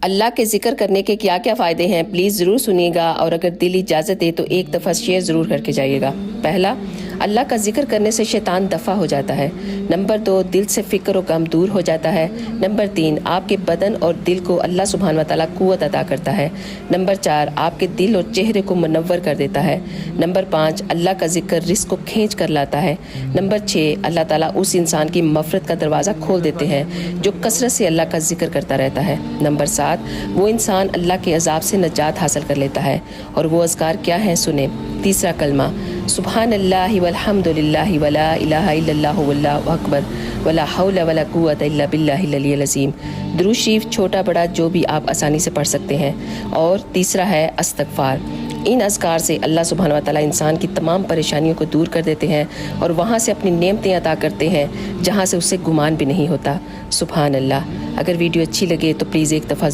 اللہ کے ذکر کرنے کے کیا کیا فائدے ہیں پلیز ضرور سنیے گا، اور اگر دل اجازت دے تو ایک دفعہ شیئر ضرور کر کے جائیے گا۔ پہلا، اللہ کا ذکر کرنے سے شیطان دفع ہو جاتا ہے۔ نمبر 2، دل سے فکر و غم دور ہو جاتا ہے۔ نمبر 3، آپ کے بدن اور دل کو اللہ سبحانہ و تعالیٰ قوت عطا کرتا ہے۔ نمبر 4، آپ کے دل اور چہرے کو منور کر دیتا ہے۔ نمبر 5، اللہ کا ذکر رزق کو کھینچ کر لاتا ہے۔ نمبر 6، اللہ تعالیٰ اس انسان کی مغفرت کا دروازہ کھول دیتے ہیں جو کثرت سے اللہ کا ذکر کرتا رہتا ہے۔ نمبر 7، وہ انسان اللہ کے عذاب سے نجات حاصل کر لیتا ہے، اور وہ اذکار کیا ہیں سنیں۔ تیسرا کلمہ، سبحان اللہ والحمد للہ ولا الہ الا اللہ واللہ اکبر ولا حول ولا قوت الا باللہ العلی العظیم۔ درود شریف چھوٹا بڑا جو بھی آپ آسانی سے پڑھ سکتے ہیں۔ اور تیسرا ہے استغفار۔ ان اذکار سے اللہ سبحانہ و تعالیٰ انسان کی تمام پریشانیوں کو دور کر دیتے ہیں اور وہاں سے اپنی نعمتیں عطا کرتے ہیں جہاں سے اسے گمان بھی نہیں ہوتا۔ سبحان اللہ۔ اگر ویڈیو اچھی لگے تو پلیز ایک دفعہ